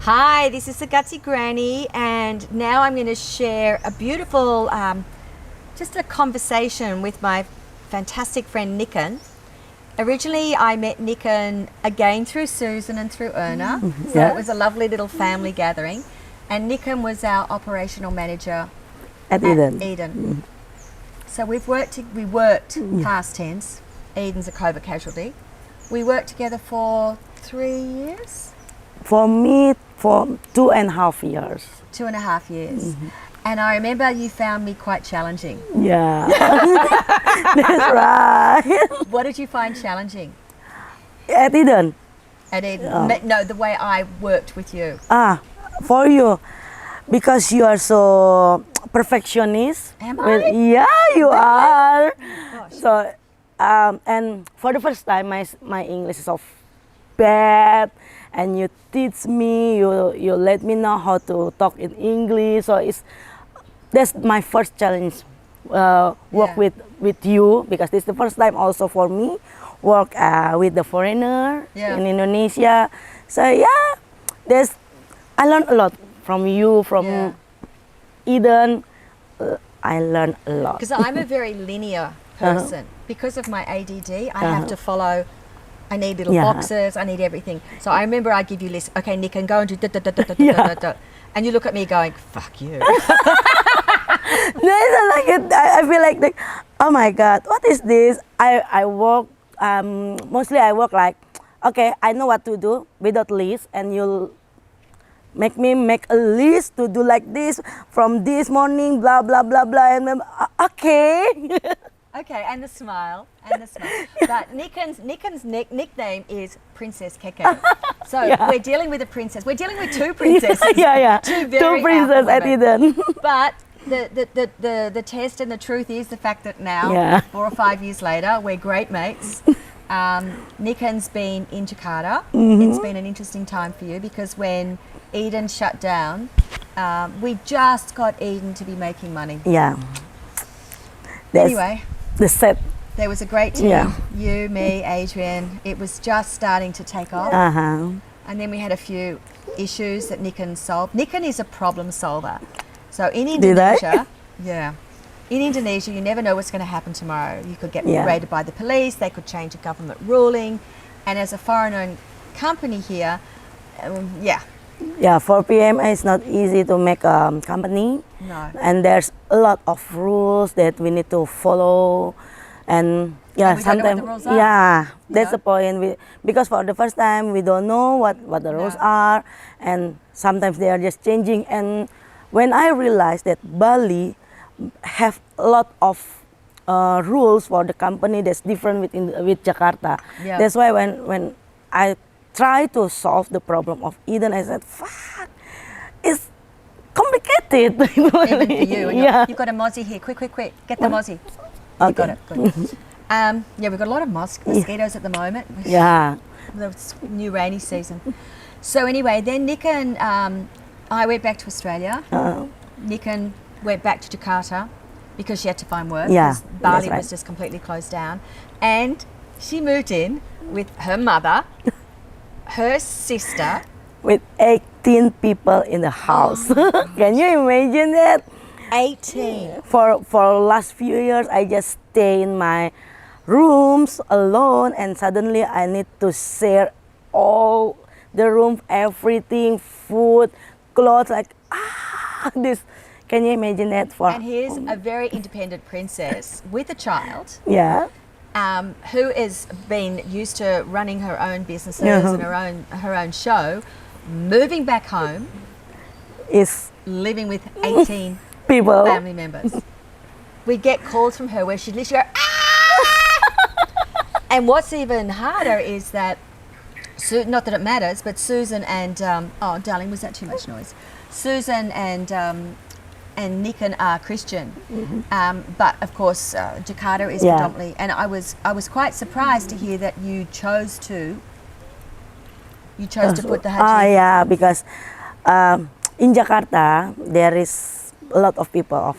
Hi, this is the Gutsy Granny, and now I'm going to share a beautiful, just a conversation with my fantastic friend Niken. Originally, I met Niken again through Susan and through Erna, so it was a lovely little family gathering, and Niken was our operational manager at Eden. So we worked past tense. Eden's a COVID casualty. We worked together for 3 years. For me, for 2.5 years. 2.5 years. And I remember you found me quite challenging. Yeah, that's right. What did you find challenging? At Eden. At Eden? No, the way I worked with you. For you, because you are so perfectionist. Am I? Yeah, you are. Gosh. So, and for the first time, my English is so bad, and you teach me, you let me know how to talk in English. So that's my first challenge. Work with you, because this is the first time also for me work with the foreigner in Indonesia. So yeah, I learned a lot from you, from Eden. I learned a lot. Because I'm a very linear person. Because of my ADD, I have to follow. I need little boxes, I need everything. So I remember I give you list, okay, Nick, and go and do da. And you look at me going, fuck you. I feel like, oh my God, what is this? I work, mostly I work like, okay, I know what to do without list, and you'll make me make a list to do like this from this morning, blah, blah, blah, blah, and okay. Okay, and the smile. But Niken's nickname is Princess Keke. So we're dealing with a princess. We're dealing with two princesses. Two princesses at Eden. But the test and the truth is the fact that now, 4 or 5 years later, we're great mates. Niken's been in Jakarta. It's been an interesting time for you, because when Eden shut down, we just got Eden to be making money. Yeah. Anyway. The set. There was a great team, you, me, Adrian. It was just starting to take off. And then we had a few issues that Niken solved. Niken is a problem solver. So in Indonesia, in Indonesia, you never know what's going to happen tomorrow. You could get raided by the police, they could change a government ruling. And as a foreign-owned company here, 4 p.m. it's not easy to make a company. No. And there's a lot of rules that we need to follow. And sometimes that's the point. Because for the first time we don't know what the rules are, and sometimes they are just changing. And when I realized that Bali have a lot of rules for the company that's different with Jakarta. That's why when I try to solve the problem of Eden, I said, fuck, it's complicated. Even for you. And you've got a mozzie here. Quick. Get the mozzie. You got it. Good. We've got a lot of mosquitoes at the moment. The new rainy season. So anyway, then Niken, I went back to Australia. Niken went back to Jakarta because she had to find work. Because Bali was just completely closed down. And she moved in with her mother, her sister. With 18 people in the house. Can you imagine that? 18. For last few years, I just stay in my rooms alone, and suddenly I need to share all the room, everything, food, clothes, this. Can you imagine that? And here's a very independent princess with a child. Who has been used to running her own businesses and her own show, moving back home, is living with 18 people, family members. We get calls from her where she'd literally go, And what's even harder is that, not that it matters, but Susan and, oh darling, was that too much noise? Susan and Niken are Christian, but of course Jakarta is predominantly, and I was quite surprised to hear that you chose to put the hajj. Because in Jakarta there is a lot of people of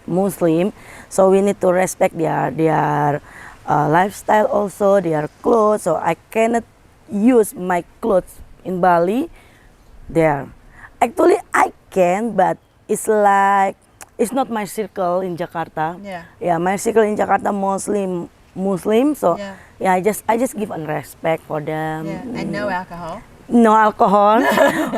Muslim, so we need to respect their lifestyle, also their clothes. So I cannot use my clothes in Bali there. Actually, I can, but it's like it's not my circle in Jakarta. Yeah. Yeah, my circle in Jakarta mostly Muslim, so Yeah. I just give respect for them. Yeah. And no alcohol. No alcohol.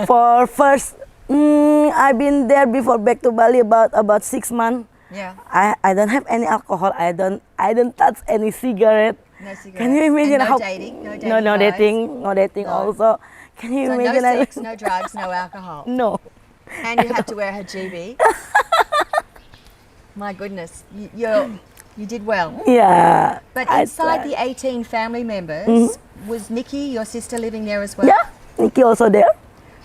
For first, I've been there before back to Bali about 6 months. Yeah. I don't have any alcohol. I don't touch any cigarette. No cigarettes. Can you imagine and no how? dating? No dating. No guys? dating. No dating No. also. Can you So imagine? no sex, no drugs, no alcohol. No. And you had to wear hijab. My goodness, you did well. Yeah. But I inside tried. the 18 family members, was Nikki, your sister, living there as well? Yeah, Nikki also there.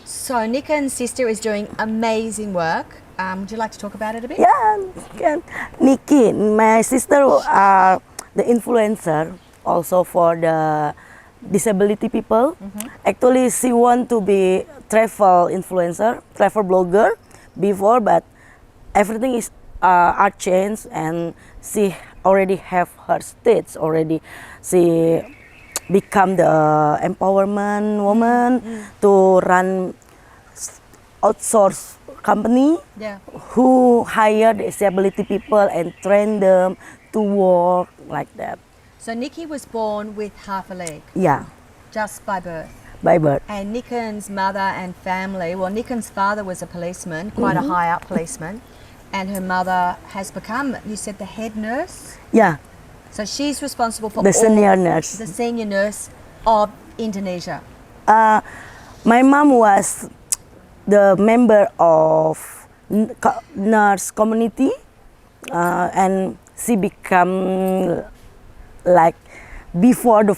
So Niken's sister is doing amazing work. Would you like to talk about it a bit? Yeah, can. Nikki, my sister, are the influencer also for the disability people. Actually, she want to be travel influencer, travel blogger before, but everything is are changed, and she already have her stage already. She become the empowerment woman to run outsource company who hire the disability people and train them to work like that. So Nikki was born with half a leg. Yeah. Just by birth. By birth. And Niken's mother and family, well, Niken's father was a policeman, quite a high up policeman, and her mother has become, you said, the head nurse? Yeah. So she's responsible for the senior nurse. The senior nurse of Indonesia. My mom was the member of nurse community, and she become like before the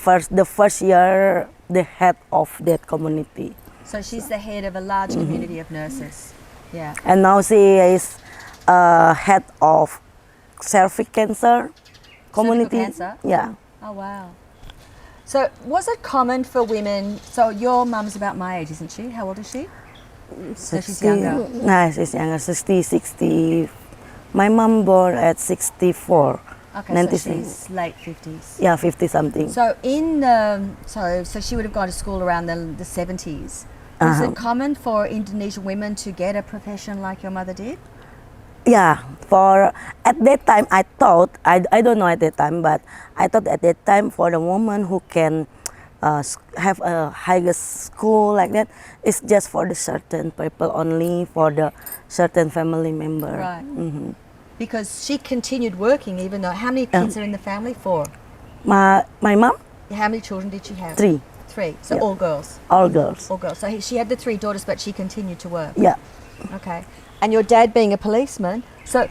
first year the head of that community. So she's the head of a large community of nurses. Yeah. And now she is head of cervical cancer community. Cervical cancer? Yeah. Oh wow. So was it common for women? So your mum's about my age, isn't she? How old is she? So she's younger. No, she's younger. 60. My mum born at 64. Okay, 96. so she's late 50s. Yeah, 50 something. So so she would have gone to school around the 70s. Was it common for Indonesian women to get a profession like your mother did? Yeah, for at that time I thought, I don't know at that time, but I thought at that time for the woman who can have a higher school like that, it's just for the certain people only, for the certain family member. Right. Because she continued working even though, how many kids are in the family? 4? My mom? How many children did she have? 3. 3, so all girls? All girls. All girls. So she had the 3 daughters, but she continued to work? Yeah. Okay. And your dad being a policeman, so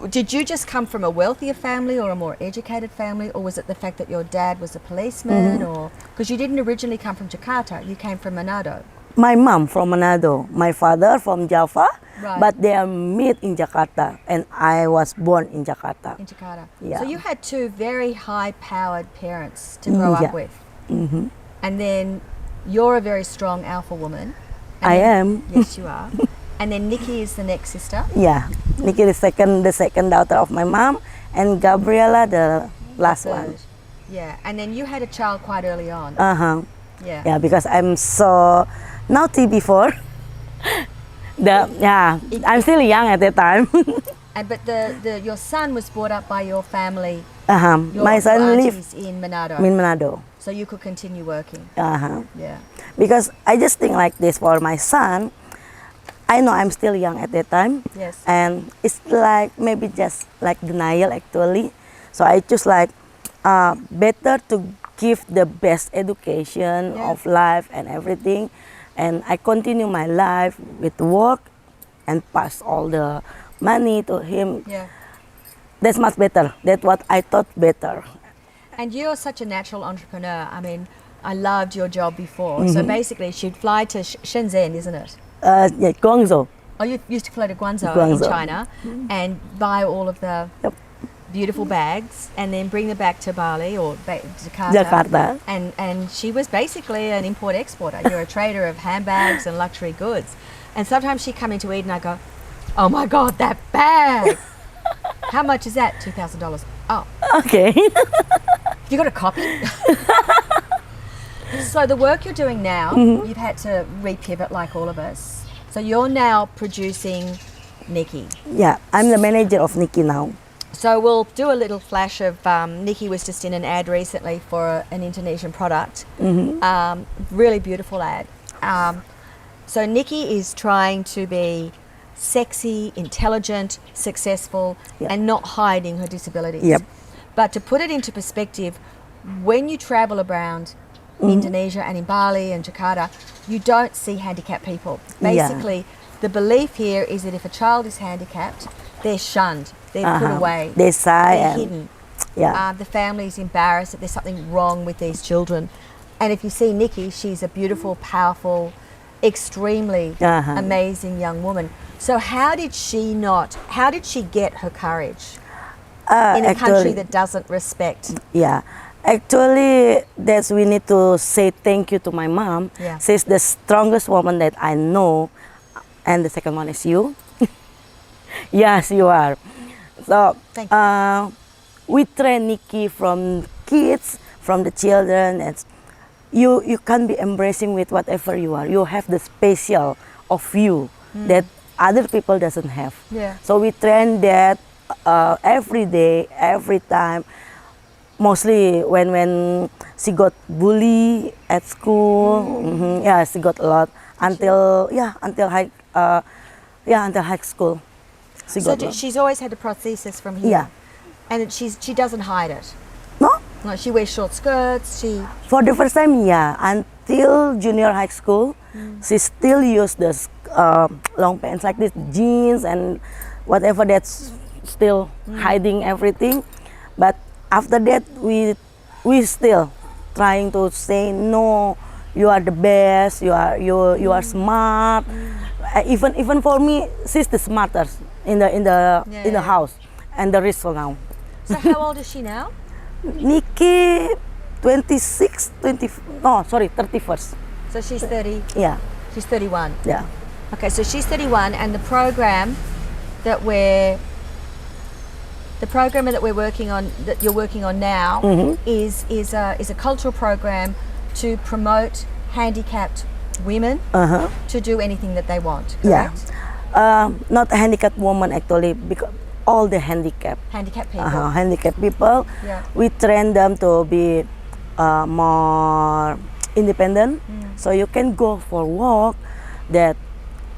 did you just come from a wealthier family or a more educated family, or was it the fact that your dad was a policeman, or because you didn't originally come from Jakarta, you came from Manado? My mom from Manado, my father from Java, Right. but they are met in Jakarta, and I was born in Jakarta. In Jakarta. Yeah. So you had 2 very high-powered parents to grow up with. And then you're a very strong alpha woman. And I then- am. Yes, you are. And then Nikki is the next sister. Yeah, Nikki the second daughter of my mom, and Gabriela the last one. Yeah, and then you had a child quite early on. Yeah. Yeah, because I'm so naughty before. I'm still young at that time. But your son was brought up by your family. My son your lives aunties in Manado. in Manado. So you could continue working. Yeah. Because I just think like this for my son. I know I'm still young at that time. Yes. And it's like maybe just like denial actually. So I just like better to give the best education of life and everything. And I continue my life with work and pass all the money to him. Yeah. That's much better. That's what I thought better. And you're such a natural entrepreneur. I mean, I loved your job before. So basically, she'd fly to Shenzhen, isn't it? Yeah, Guangzhou. Oh, you used to fly to Guangzhou in Guangzhou. China and buy all of the beautiful bags and then bring them back to Bali or Jakarta. And she was basically an import-exporter. You're a trader of handbags and luxury goods. And sometimes she'd come into Eden and I go, oh my God, that bag! How much is that? $2,000. Oh. Okay. You got a copy? So the work you're doing now, you've had to repivot like all of us. So you're now producing Nikki. Yeah, I'm the manager of Nikki now. So we'll do a little flash of Nikki was just in an ad recently for an Indonesian product. Really beautiful ad. So Nikki is trying to be sexy, intelligent, successful, and not hiding her disabilities. Yep. But to put it into perspective, when you travel around Indonesia and in Bali and Jakarta, you don't see handicapped people. Basically, the belief here is that if a child is handicapped, they're shunned, they're put away, they're hidden. Yeah. The family's embarrassed that there's something wrong with these children. And if you see Nikki, she's a beautiful, powerful, extremely amazing young woman. So how did she get her courage in a country that doesn't respect? Yeah. Actually, that's we need to say thank you to my mom. Yeah. She's the strongest woman that I know. And the second one is you. Yes, you are. So Thank you. We train Nikki from kids, from the children. And you can be embracing with whatever you are. You have the special of you that other people doesn't have. Yeah. So we train that every day, every time. Mostly when she got bullied at school, yeah, she got a lot until high school. She's always had a prosthesis from here. Yeah. And she doesn't hide it. No, No, she wears short skirts. for the first time, yeah, until junior high school, she still used the long pants like this, jeans and whatever that's still hiding everything. But after that, we still trying to say no. You are the best. You are smart. Even for me, she's the smartest in the house and the rest now. So how old is she now? Nikki, 31st. So she's 30. Yeah, She's 31. yeah. Okay, so she's 31, and the program that we're working on, that you're working on now, is a cultural program to promote handicapped women to do anything that they want. Correct? Yeah, not a handicapped woman actually, because all the handicapped people, Yeah. we train them to be more independent. So you can go for walk, that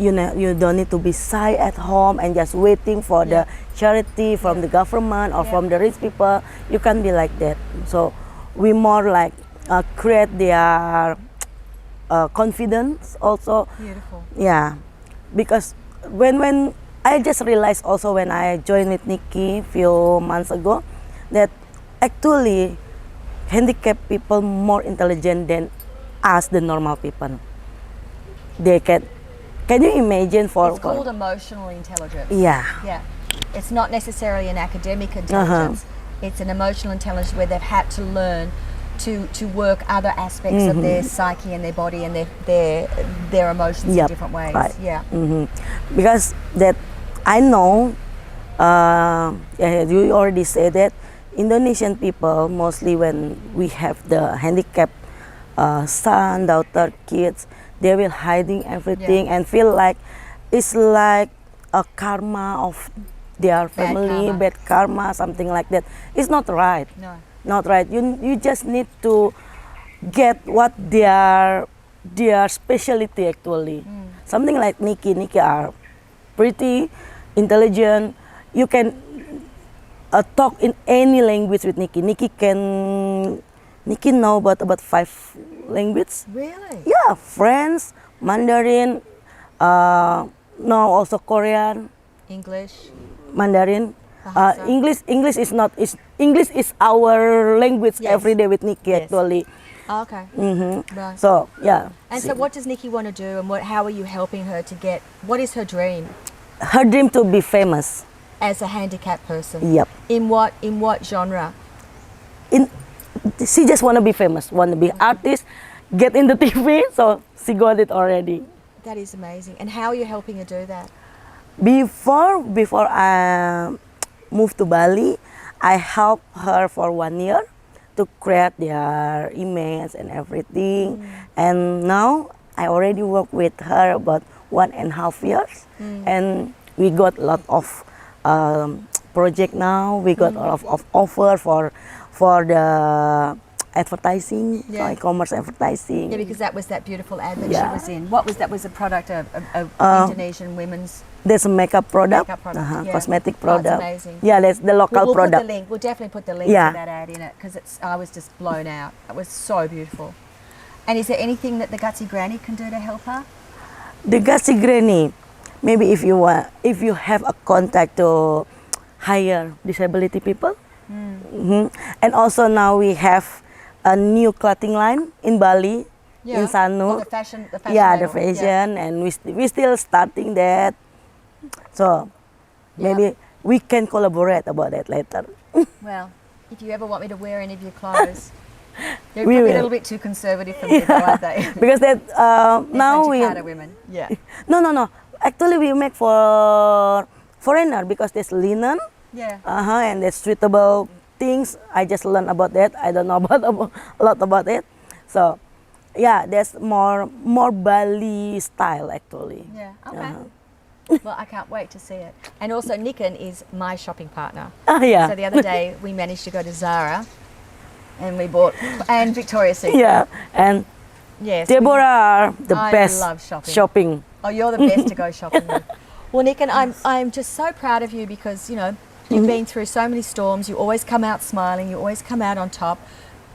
you don't need to be shy at home and just waiting for the charity from the government or from the rich people. You can be like that. So we more like create their confidence also. Beautiful. Yeah, because when I just realized also when I joined with Nikki few months ago, that actually handicapped people more intelligent than us, the normal people. They can you imagine It's called emotional intelligence. Yeah. Yeah. It's not necessarily an academic intelligence. It's an emotional intelligence where they've had to learn to work other aspects of their psyche and their body and their emotions in different ways. Right. Yeah. Because that I know, you already said that Indonesian people, mostly when we have the handicapped son, daughter, kids, they will hiding everything and feel like it's like a karma of their family, bad karma, something like that. It's not right. No. Not right. You just need to get what their specialty actually. Something like Nikki are pretty intelligent. You can talk in any language with Nikki. Nikki know about 5 languages. Really? Yeah, French, Mandarin, now also Korean, English. Mandarin. Bahasa. English is not English is our language every day with Nikki actually. Oh, okay. Right. So yeah. And so what does Nikki want to do, and how are you helping her to get, what is her dream Her dream to be famous. as a handicapped person? Yep. In what genre? She just want to be famous, want to be artist, get in the TV. So she got it already. That is amazing. And how are you helping her do that? Before I moved to Bali, I helped her for 1 year to create their image and everything. And now I already work with her about 1.5 years, and we got a lot of project now. We got a lot of offer for the advertising, for e-commerce advertising. Yeah, because that was that beautiful ad that she Yeah. was in. What was that? Was a product of Indonesian women's There's a makeup product, yeah. cosmetic Oh, it's product. amazing. Yeah, that's the local We'll put product. the link. We'll definitely put the link Yeah. to that ad in it because I was just blown out. It was so beautiful. And is there anything that the Gutsy Granny can do to help her? The Gutsy Granny, maybe if you have a contact to hire disability people, and also now we have a new clothing line in Bali, in Sanur. Oh, the fashion Yeah, label. the fashion, and we still starting that. So maybe we can collaborate about that later. Well, if you ever want me to wear any of your clothes, they're We probably a will. little bit too conservative for me, though, aren't they? Because that now we Jakarta women. Yeah. no. Actually, we make for foreigner because there's linen. Yeah. And there's suitable things. I just learned about that. I don't know about a lot about it. So, yeah, there's more Bali style actually. Yeah. Okay. Well, I can't wait to see it. And also, Niken is my shopping partner. Yeah. So the other day we managed to go to Zara, and we bought and Victoria's Secret. Yeah, and Yes. Deborah are the I best love shopping. shopping. Oh, you're the best to go shopping with. Well, Niken, I'm just so proud of you because you've been through so many storms. You always come out smiling. You always come out on top.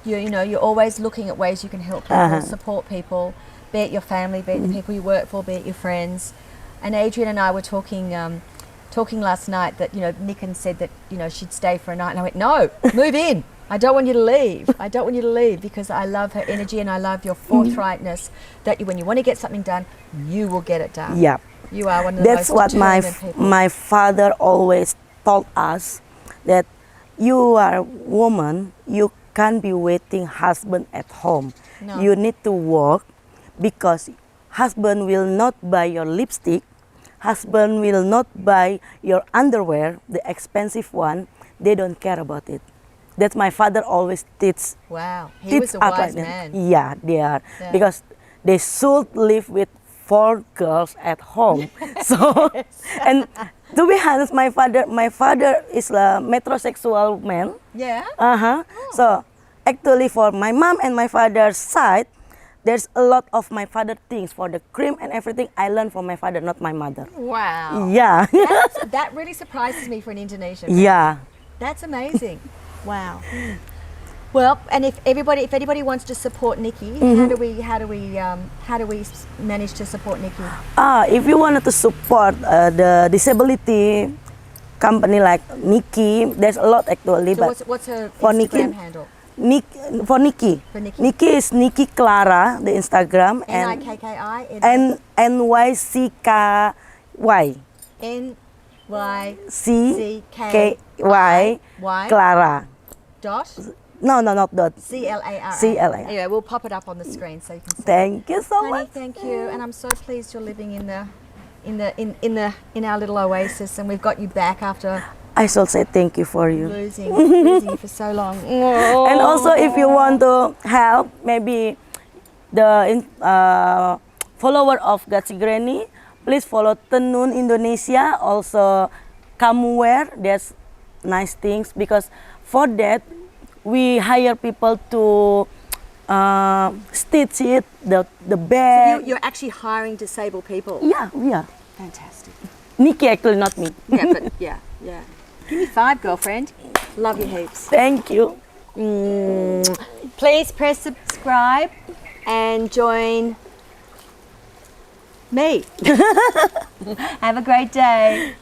You're always looking at ways you can help people, support people, be it your family, be it the people you work for, be it your friends. And Adrian and I were talking last night that Niken said that she'd stay for a night, and I went, no, move in. I don't want you to leave. I don't want you to leave because I love her energy and I love your forthrightness that when you want to get something done, you will get it done. Yeah, You are one of the that's most what determined people. my father always told us, that you are a woman, you can't be waiting husband at home. No. You need to work because husband will not buy your lipstick, husband will not buy your underwear, the expensive one. They don't care about it. That's my father always teach. Wow, he was a us wise like man. that. Yeah, they are. Yeah. Because they should live with 4 girls at home. So, and to be honest, my father is a metrosexual man. Yeah. So, actually for my mom and my father's side, there's a lot of my father things. For the cream and everything, I learned from my father, not my mother. Wow. Yeah. That really surprises me for an Indonesian. Yeah. That's amazing. Wow. Well, and if anybody wants to support Nikki, how do we manage to support Nikki? If you wanted to support the disability company like Nikki, there's a lot actually. So but what's her for Instagram Nikki, handle? For Nikki. For Nikki. Nikki is Nikki Clara, the Instagram, and Nikki NYCKY. NYCKY Clara. dot No, not dot. CLARA. CLARA. Anyway, we'll pop it up on the screen so you can see. Thank you so Honey, much. thank you, and I'm so pleased you're living in our little oasis, and we've got you back after I shall say thank you for you. losing you for so long. And also, if you want to help, maybe the follower of Gutsy Granny, please follow Tenun Indonesia. Also, Kamu Wear. There's nice things because for that we hire people to stitch it, the bag. So you're actually hiring disabled people. Yeah. Fantastic. Nikki actually, not me. Yeah, but yeah. Give me 5, girlfriend. Love you heaps. Thank you. Please press subscribe and join me. Have a great day.